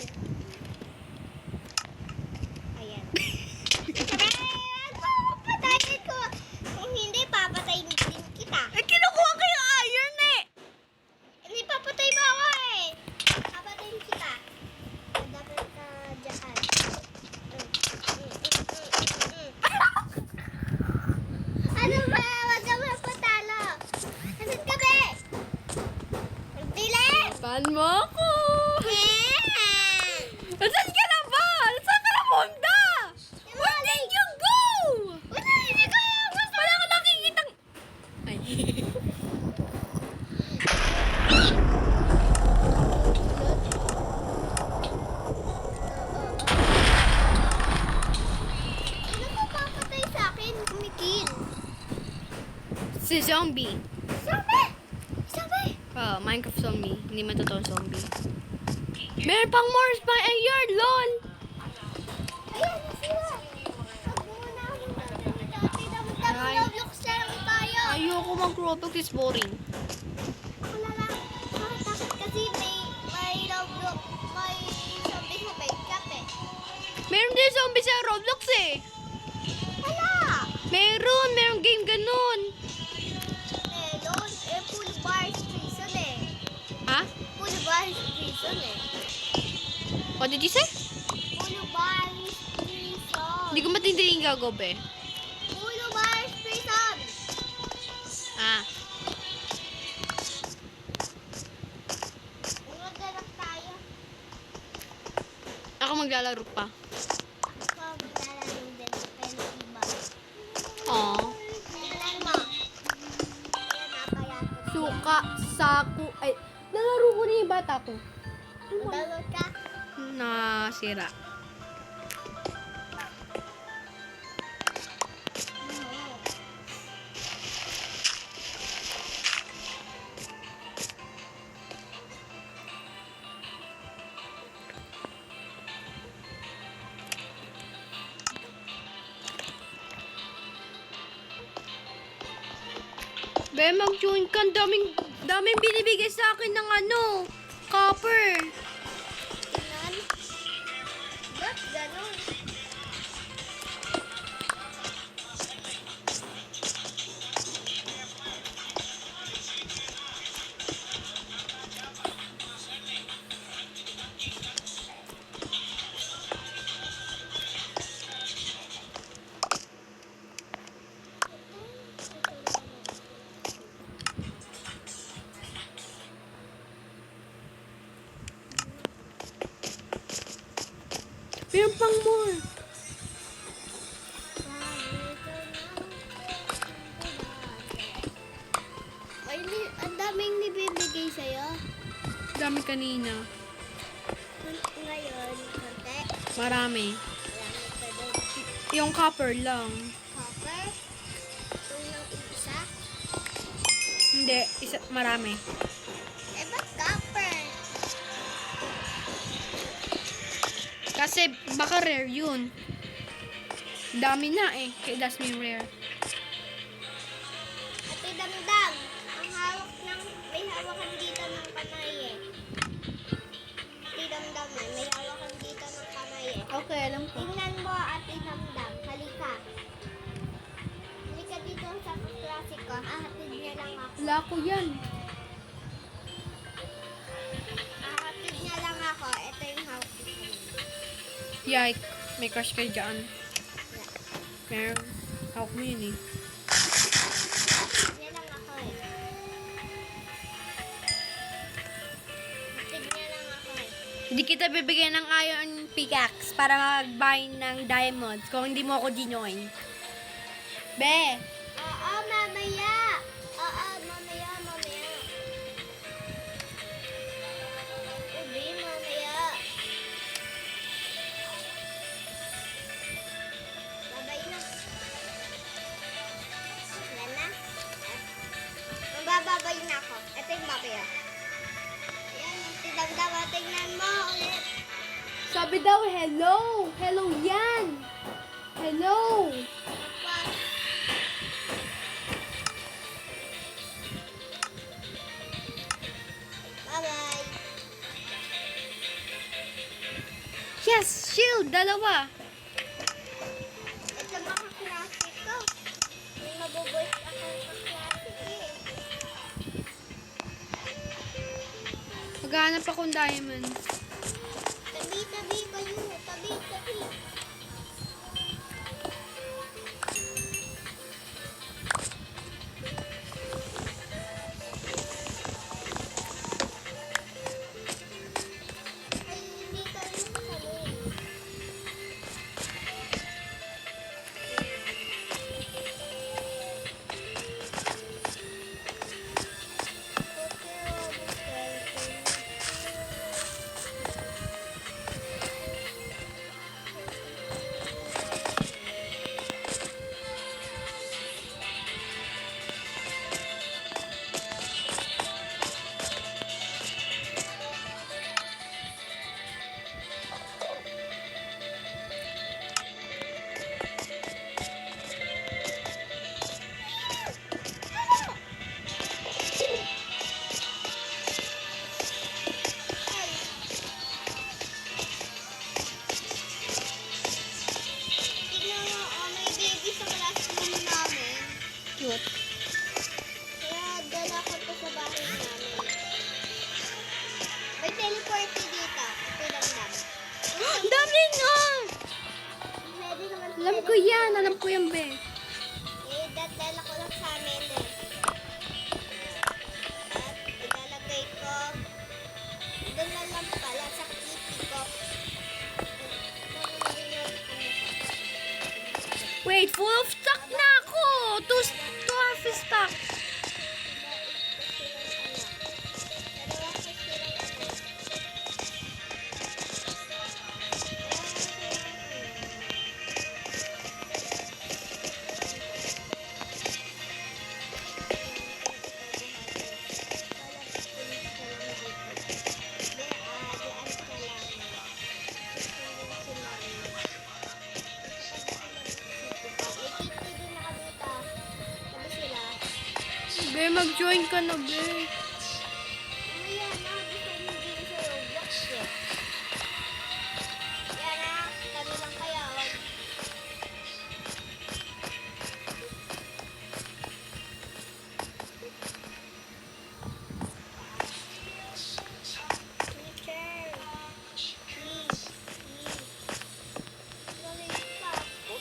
Ayan. Patayin ko. Kung hindi, papatayin din kita. Eh, kinukuha ko yung iron eh! Hindi, papatay mo ako eh. Papatayin kita. Dapat ka dyan. Ano ba? Wag ka mapatalo. Asan ka ba? Magdili! Saan mo ako? Nasaan ka na ba? Nasaan ka na punta? Where did you go? Wala, hindi ko alam. Wala ka nakikitang... Ay. Ano pa papatay sa akin? Kumikil. Si zombie. Sabi! Sabi! Oh, Minecraft zombie. Hindi man totoo zombie. Meron pang more pa yard, lol! Ayan, sila. Wag muna akong dati. Dami Roblox na lang tayo. Ayoko mag-Roblox, is boring. Ako na lang. Takot kasi may Roblox, may zombie sa Minecraft eh. Meron din zombie sa Roblox eh. Hala! Meron game ganun. Meron, full bars prison eh. Ha? Full bars prison eh. What did you say? Full bars prison. Hindi ko matindi yung gagobe. Full bars prison. Ah. Maglalak tayo. Ako maglalaro pa. Ako maglalaro din sa penalty bar. Aww. Tingnan mo. Ayan, napayat ko. Suka, saku, ay, nalaro ko na yung bata ko. Maglalaro ka. Nasira. Be, mag-join ka. Ang daming binibigay sa akin ng copper. Tingnan. Ba't ganun? Meron pang more. Ay, ang daming nibibigay sa'yo. Dami kanina. Ngayon, konti. Marami. Marami pa din. Yung copper lang. Copper. Ito yung isa. Hindi, marami. Eh, ba't copper? Kasi baka rare yun. Dami na eh. Kaya that's me rare. Ate Damdam, ang hawak ng, may hawakan dito ng kamay eh. Ate Damdam eh, may hawakan dito ng kamay eh. Okay, alam ko. Tingnan mo, Ate Damdam, halika. Halika dito sa klase ko, hahatid niya lang ako. Wala ko yan. Hahatid niya lang ako, ito yung hawak ko. Yike. May crush kayo dyan. Meron. Hawak mo yun eh. Niya lang ako eh. Hahatid niya lang ako eh. Hindi kita bibigyan ng iron pickaxe para mag-buy ng diamonds kung hindi mo ako dinoin. Be! Oo, mamaya. Oo, mamaya. Ubi, mamaya. Babay na. Yan na. Mabababay na ako. Ito yung babay ah. Ayan, tidamdam. Tingnan mo ulit. Sabi daw, hello! Hello yan! Hello! Tapos, shield, dalawa. Ito mga klase ko. May mabubuhay akong kaklase eh. Maghanap akong diamond. Tabi-tabi kayo. Tabi-tabi. Ay, hindi tayo makasali. Tignan mo, oh, may baby sa classroom namin. Cute. Kaya dala ko to sa bahay namin. May teleporter dito. Ito lang lang. Ang dami nga! Pwede naman Alam ko yan, be. Eh, dala ko lang sa amin eh. At ilalagay ko. Doon na lang pala sa kitty ko. Wait, full of stock na ako! Two half stock. Be, mag-join ka na, be. Ayan na, gusto mo din sa Roblox eh. Yan na, kami lang kaya. Teacher, please. Galing pa ako.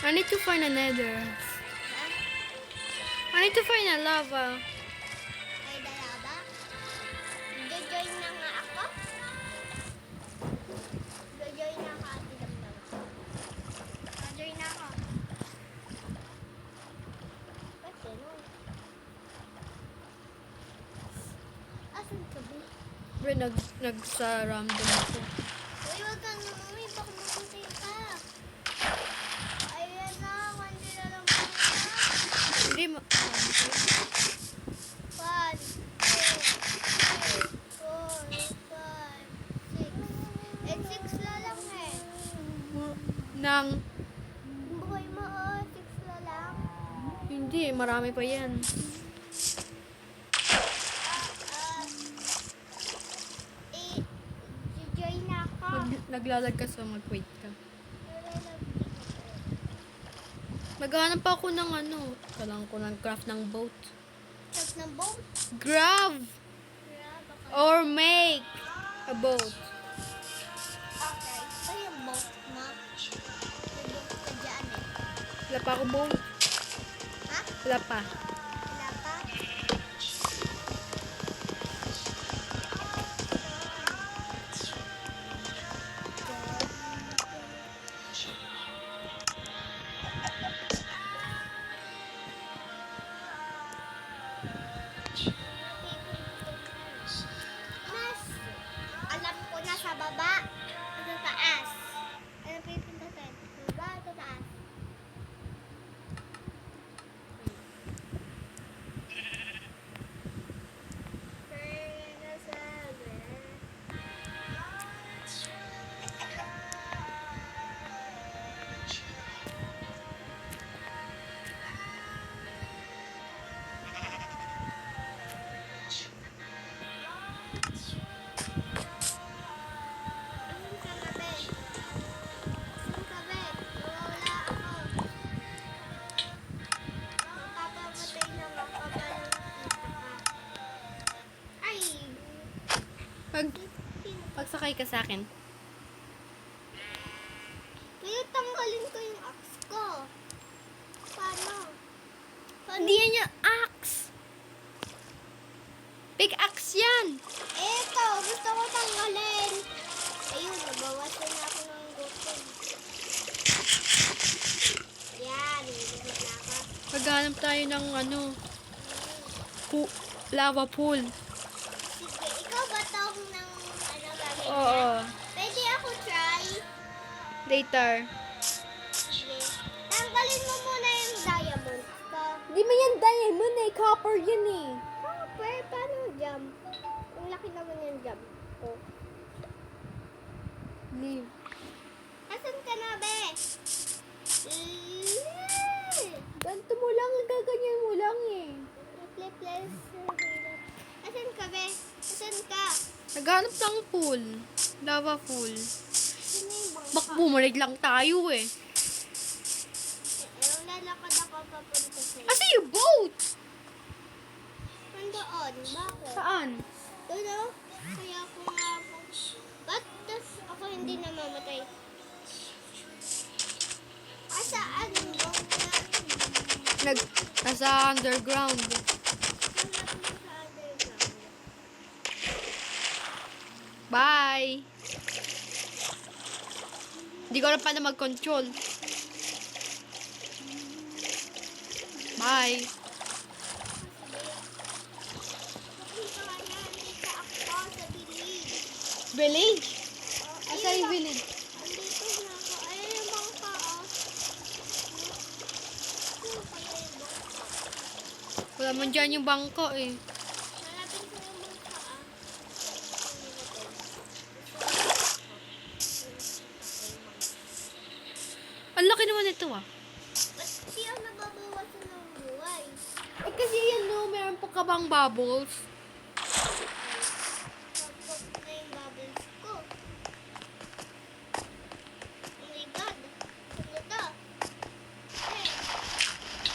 I need to find a nether. I need to find a lava. Ay, dalaba. Jojoin na nga ako. Jojoin na ako, Ate Damdam. Jojoin na ako. Ba't ganun? Asan ka ba? Bro, nagsa-random ako. Uy, wag ka na, mami. Baka maputi ka. Ayan na, hindi na lang po. Hindi ma... 1, 2, 3, 4, 5, 6. Eh, 6 na lang eh. Nang... Buhay mo, 6 na lang. Hindi, marami pa yan. Jojoin na ako. Naglalag ka sa mag-wait ka. Naghahanap pa ako ng ano. Kailangan ko ng craft ng boat. Tapos ng boat. Grab! Or make a boat. Okay. Ito yung boat mo. May boat ka dyan eh. Wala pa ako boat. Ha? Wala pa. Wala pa? Mas, alam ko na sa baba. Sa taas. Ano pipindutin? Sa baba, sa taas. Pagsakay ka sa akin. Pero tanggalin ko yung axe ko. Paano? Hindi yan yung axe. Big axe yan. Eto, gusto ko tanggalin. Ayun, nabawasan na ako ng gutom. Yan, nililipot na ako. Maghanap tayo ng ano. Lava pool. Sige, ikaw ba tawag ng ano gagawin? Oo. Pwede ako try. Later. Sige. Tanggalin mo muna yung diamond ko. Hindi mo yan diamond eh. Copper yan eh. Copper, paano jump? Ang laki naman yung jump ko. Leave. Asan ka na, be? Ganto mo lang. Gaganyan mo lang eh. Play. Asan ka, be? Asan ka? Naghanap ng pool. Lava pool. Sino yung bangka? Bak bumalik lang tayo eh. Lalakad ako papunta sa'yo. Kasi yung boat! Nandoon, bakit? Saan? Doon o. Kaya ako nga po. Ba't tas ako hindi namamatay? Saan yung boat natin? Nasa underground. Bye! Hindi ko na paano mag-control. Bye! Village? Oh, Asa yung village? Andito na ako. Ayun yung bangka, oh. Ano pala yung bangka? Wala man dyan yung bangko eh. Malapit ko yung bangka, ah. Ang laki naman ito ah. Ba't siya nababawasan ng buhay? Eh kasi yan no, meron pa ka bang bubbles? Tapos na yung bubbles ko. Oh my God. Ano to? Eh.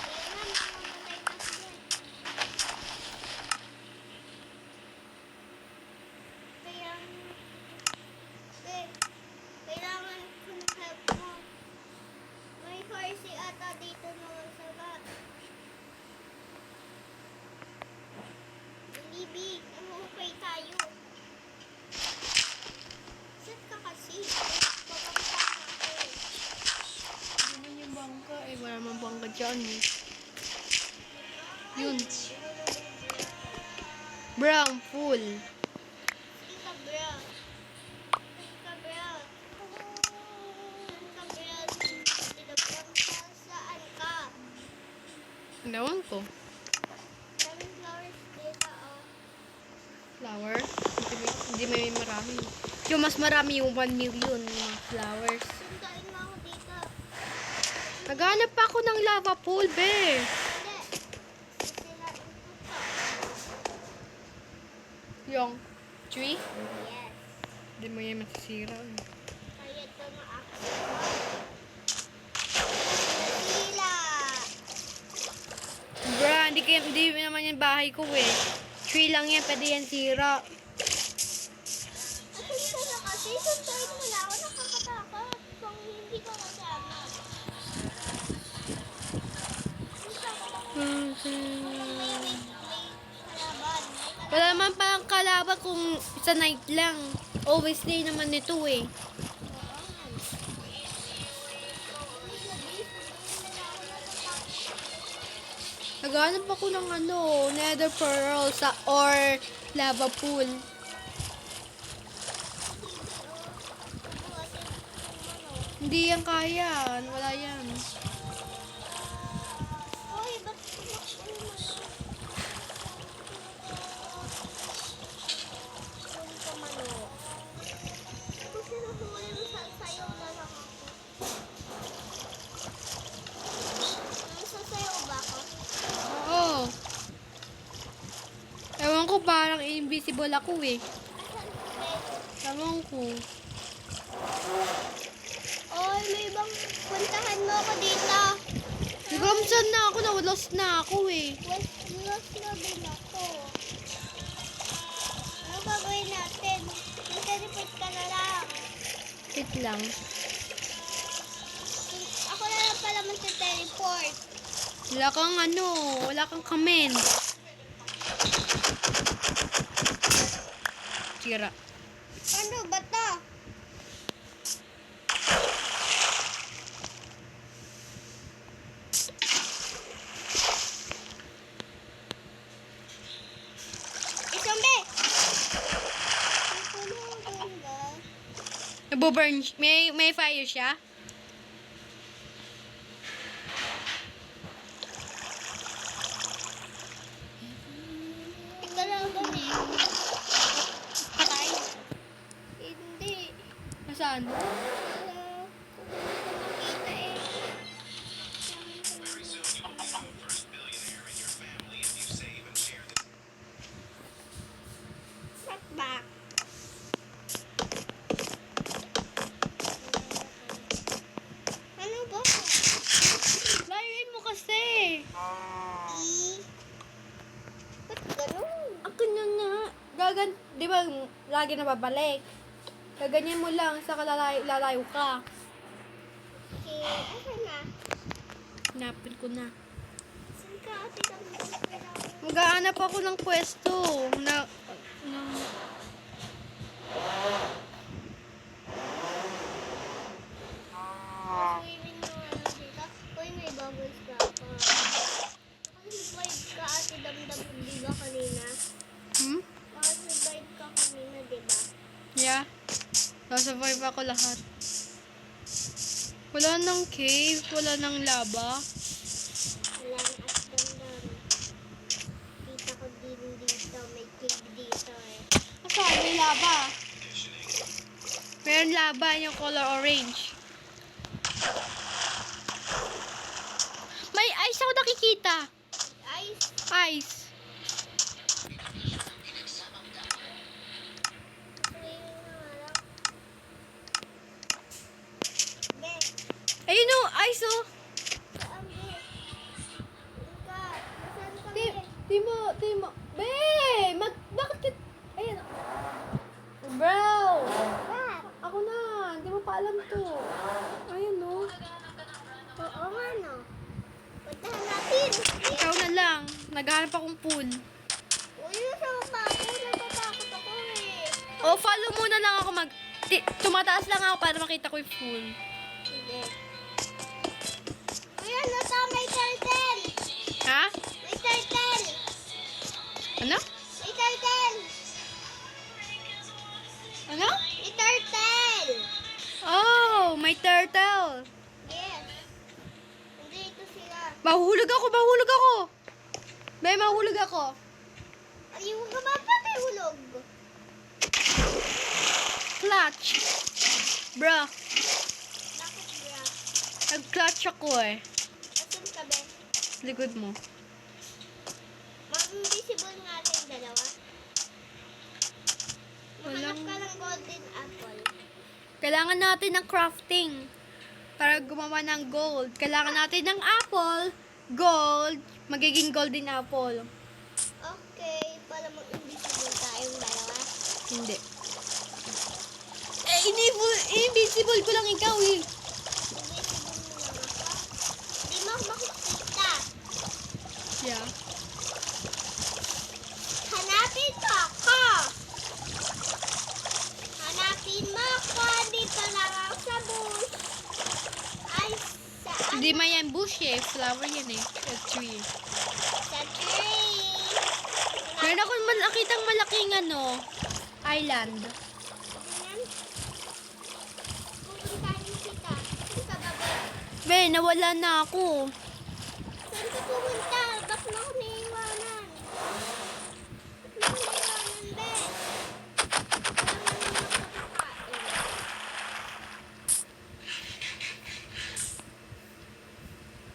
Kailangan mamamatay na sila. Kaya, eh, kailangan ko ng help mo. May horsey ata dito naman sa bat. Bibi, umuupay tayo. Saan ka kasi? Babangka na ako. Ano man yung bangka eh, wala man bangka dyan eh. Yun. Brown, full. Saan ka, bro? Saan ka, bro? Saan ka, bro? Pinabangka, saan ka? Ewan ko. Daming flowers dito, oh. Flower? Hindi may marami. Yung mas marami yung 1 million yung mga flowers. Sundain mo ako dito. Naghanap pa ako ng lava pool, be. Hindi. Sisirain ko to. Yung tree? Yes. Hindi mo yan masisira. Kaya ito na ako. Sila. Bra, hindi naman yung bahay ko eh. Tree lang yan, pwede yan sira. Asan ka na kasi? Sundain mo na ako. Nakakatakot. Kung hindi ka kasama. May kalaban. Wala naman palang kalaban kung sa night lang. Always day naman nito eh. Naghanap ako ng nether pearl or lava pool. Hindi yan kaya. Wala yan. Hoy, ba't tumakbo naman? Huli ka manok. Kasi nahuli mo sasayaw na lang ako. Sasayaw ba ako? Oo. Ewan ko, parang invisible ako eh. Asan ka? Ewan ko. Oy, may bang puntahan mo ako dito. Hindi ko alam saan na ako. Lost na ako eh. Lost na din ako. Ano gagawin natin? Mag-teleport ka na lang. Wait lang. Ako na lang pala mag-teleport. Wala kang comment. Tira. Ano ba to? Zombie! Ano ba? Nabuburn. May fire siya? Ikaw lang ba eh? Patay? Hindi. Nasaan? Wala. Makita eh. Back. Ano ba? Layuin mo kasi. Ba't ganun? Ang kanya nga. Di ba lagi nababalik? Gaganyan mo lang sa lalayo ka. Okay, asan na? Hanapin ko na. Saan ka ate kami? Maghahanap ako ng pwesto. Swimming mo ano dito? Uy, may bubbles ka pa. Naka-survive ka ate damdam, di ba kanina? Hmm? Naka-survive ka kanina, di ba? Yeah. Nasurvive ako lahat. Wala nang cave, wala nang lava. Wala ang asdan doon. Kita ko din dito. May cave dito eh. Saan? May lava. Meron lava yung color orange. May ice ako nakikita. Ice. Ice. Swimming na nga lang. Be. Ayun o, ice o. Saan be? Ika. Saan ka Di, be? di mo. Be! Bakit ka... Ayun. Bro! Ba't? Ako na. Hindi mo pa alam to. Ayun o. Oo nga no. Puntahan natin. Ikaw na lang. Naghahanap akong pool. Uy, sama ako. Natatakot ako eh. O, follow muna lang ako tumataas lang ako para makita ko yung pool. Sige. Uy, ano to? May turtle. Ha? May turtle. Ano? May turtle. Ano? May turtle. Oh, may turtle. Yes. Nandito sila. Mahulog ako. May mahulog ako. Ayaw ka ba patay hulog? Clutch. Bro, Bakit bra? nag-clutch ako eh. Asan ka be? Likod mo. Mag-invisible nga tayong dalawa. Mahanap Walang- ka ng golden apple. Kailangan natin ng crafting para gumawa ng gold. Kailangan natin ng apple, gold, magiging golden apple. Okay, para mag-invisible tayong dalawa. Hindi. Invisible ko lang ikaw eh. Invisible mo lang ako. Hindi mo ako makikita. Yeah. Hanapin mo ako! Hanapin mo ako! Dito lang ako sa bush. Ay, saan? Hindi man yan bush eh. Flower yan eh. A tree. Sa tree. Meron ako nakitang malaking island. Ayan. Pupuntahin kita. Saan ka ba, be? Be, nawala na ako. Saan ka pumunta? Ba't mo ako naiiwanan? Ba't mo ako naiiwanan, be?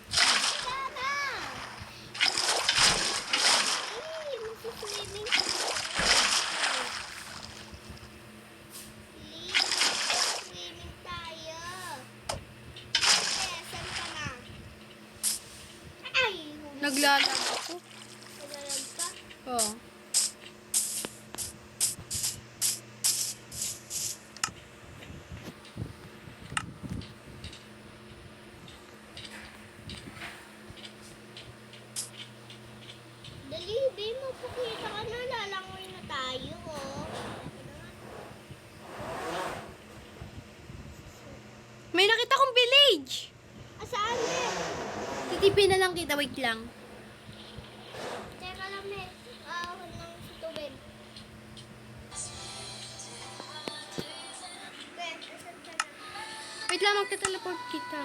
Tama! Ay, magsiswimming ka. Swimming tayo. Saan ka na? Ay! Naglalag ako. Naglalag ka? Oh. Dali, be, mapakita ka na. Lalangoy na tayo, oh. May nakita kong village. Asaan, be? Titipin na lang kita. Wait lang. Teka lang, be. Ahon lang sa tubig. Be, asan ka na? Wait lang, magta-teleport kita.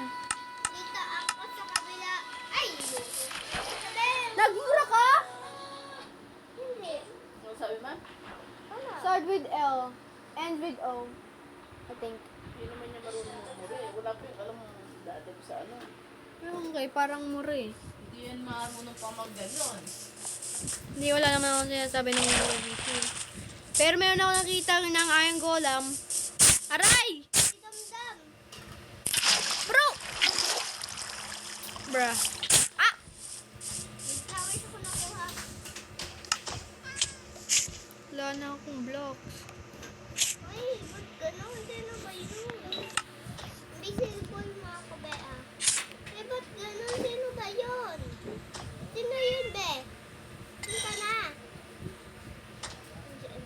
Dito ako sa kabila. Ay! Be! Nagmura ka? Hindi. Ano sabi mo? Ano? Start with L. End with O. I think. Hindi naman niya marunong umuri. Wala pa yung alam mo dati sa ano. Okay, parang mura eh. Hindi yan marunong pa mag-ganon. Hindi, wala naman ako sinasabi ng mga dito. Pero meron ako nakita ng iron golem. Aray! Si Damdam. Bro! Bruh. Ah! May flowers ako nakuha. Wala na akong blocks. Ay, ba't gano'n? Sino ba yun? Invisible mo ako, be, ah. Eh, ba't gano'n? Sino ba yun? Sino yun, be? Sino ka na? Andiyan.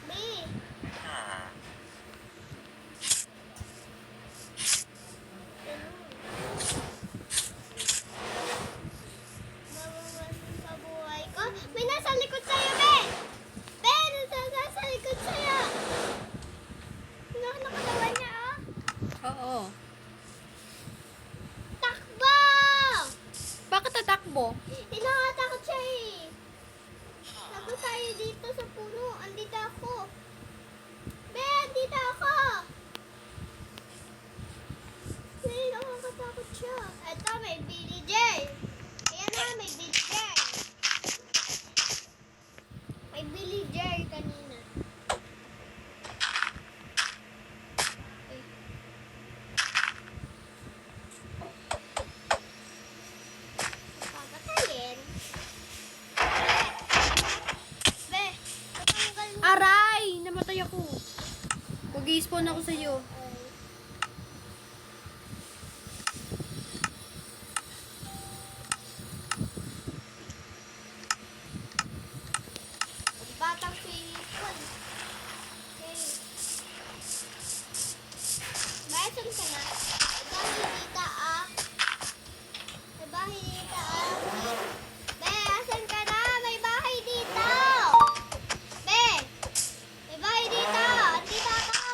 Be. Mawawalan sa buhay ko. May nasa likod sa'yo, be! Be, nasa likod sa'yo! mamatay ako. Mag-i-spawn ako sa'yo. Ang batang swimming pool. Okay. Bayan ka na. Bahay dita ah. May bahay dita ah. Be, asan ka na? May bahay dito. Be, may bahay dito. Andito ako.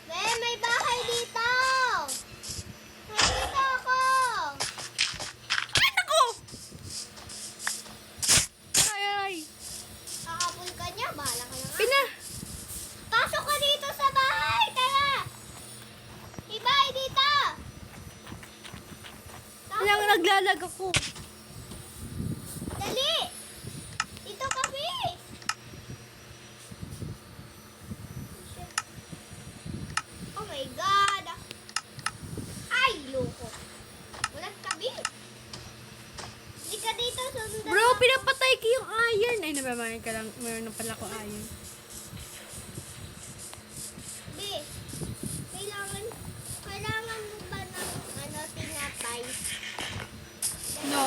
Be, may bahay dito. Nandito ako. Ay, naku! Ay. Kakapul ka niya. Bahala ka na nga. Pina! Pasok ka dito sa bahay! Tara! May bahay dito! Kailangan naglalag ako. Dali! Dito kami! Oh my God! Ay, loko! Walang tabi! Hindi ka dito, sundan Bro, ako. pinapatay ko yung iron. Ay, nabamayan ka lang. Meron na pala ko iron. Be, kailangan mo ba ng tinapay? No.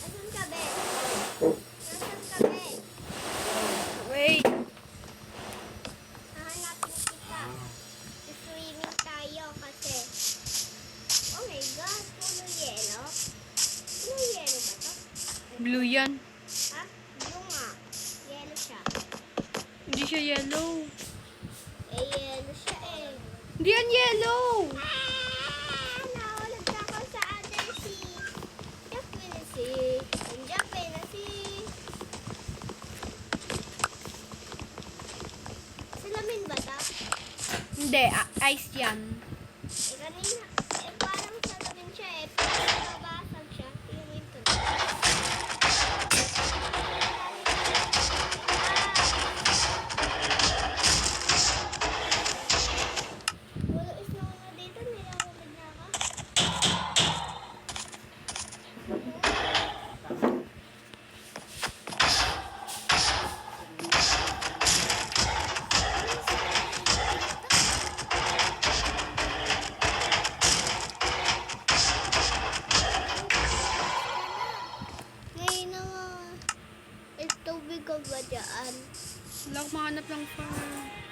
Asan ka, Be? Nasaan ka, Be? Wait. Hahanapin kita. Swimming tayo kasi. Oh my God, puno yelo. Puno yelo ba to? Blue yan. Ha? Blue nga. Yelo siya. Hindi siya yellow. Eh, yelo siya eh. Hindi yan yellow. Nahulog ako sa other sea. Japan sea. Ang Japan sea. Salamin ba ta? Hindi, ice yan. Eh, kanina, parang salamin siya eh. Parang nabasag siya. Tingnan ito. Wala is na una dito. Nilalabad na ako. Ngayon na nga. Tubig ka ba dyan? Wala akong mahanap ng farm.